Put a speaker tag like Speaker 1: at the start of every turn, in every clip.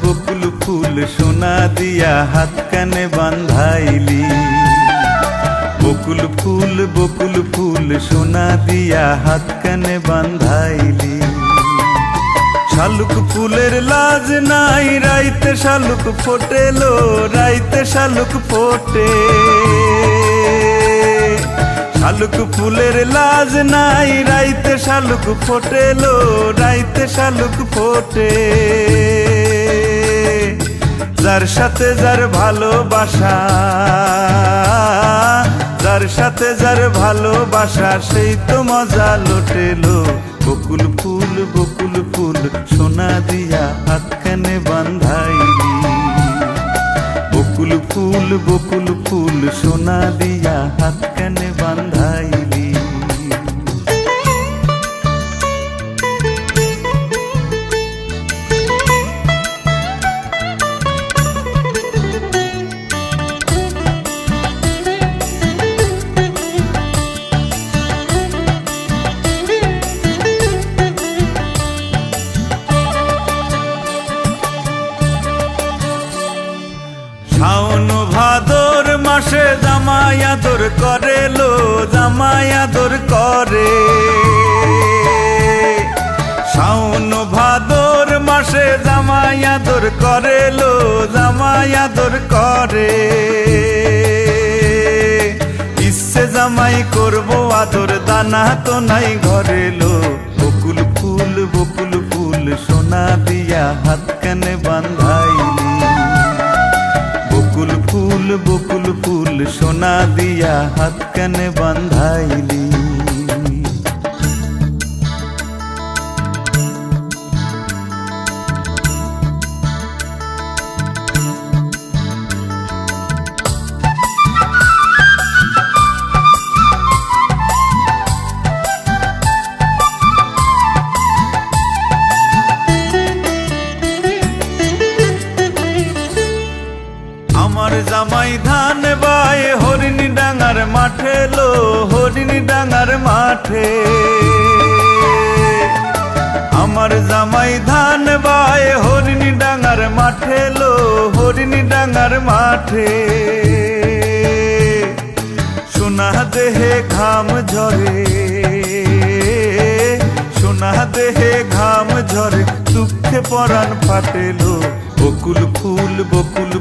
Speaker 1: বকুল ফুল সোনা দিয়া হাত কানে বান্ধাইলি। বকুল ফুল সোনা দিয়া হাত কানে বান্ধাইলি। শালুক ফুলের লাজ নাই রাইতে শালুক ফোটেলো, রাইতে শালুক ফোটে। শালুক ফুলের লাজ নাই রাইতে শালুক ফোটেলো, রাইতে শালুক ফোটে। যার সাথে যার ভালোবাসা, যার সাথে যার ভালোবাসা সেই তো মজা লুটেলো। বকুল ফুল সোনা দিয়া হাত কানে বান্ধাইলি। বকুল ফুল সোনা দিয়া হাত কানে বান্ধাইলি। শাওন ভাদর মাসে জামাই আদর করে লো, জামাই আদর করে। শাওন ভাদর মাসে জামাই আদর করে লো, জামাই আদর করে। ইচ্ছে জামাই করবো আদর, দানা তো নাই ঘরে লো। বকুল ফুল সোনা দিয়া হাত কানে বান্ধাইলি। বকুল ফুল সোনা দিয়া হাত কানে বান্ধাইলি। আমার জামাই ধান বায় হরিণী ডাঙার মাঠে লো, হরিণী ডাঙার মাঠে। আমার জামাই ধান বায় হরিণী ডাঙার মাঠে লো, হরিণী ডাঙার মাঠে। সোনা দেহে ঘাম ঝরে, সোনা দেহে ঘাম ঝরে, দুঃখে পরাণ ফাটেলো। বকুল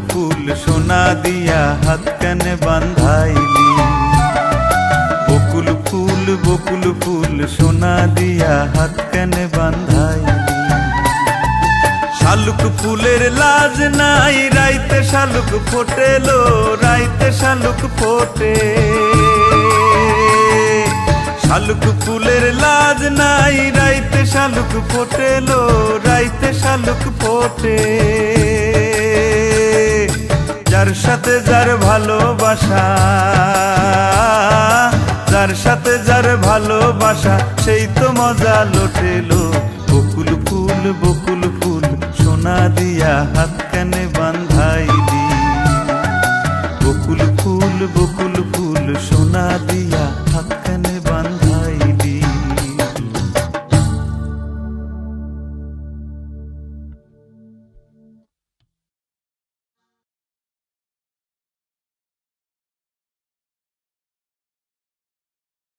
Speaker 1: ফুল সোনা দিয়া হাত কানে বান্ধাইলি। বকুল ফুল সোনা দিয়া হাত কানে বান্ধাইলি। শালুক ফুলের লাজ নাই রাইতে শালুক ফোটেলো, রাইতে শালুক ফোটে। শালুক ফুলের লাজ নাই রাইতে শালুক ফোটেলো, রাইতে শালুক ফোটে। যার সাথে যার ভালোবাসা, যার সাথে যার ভালোবাসা সেই তো মজা লুটেলো। বকুল ফুল সোনা দিয়া হাত কানে বান্ধাইলি। বকুল ফুল সোনা দিয়া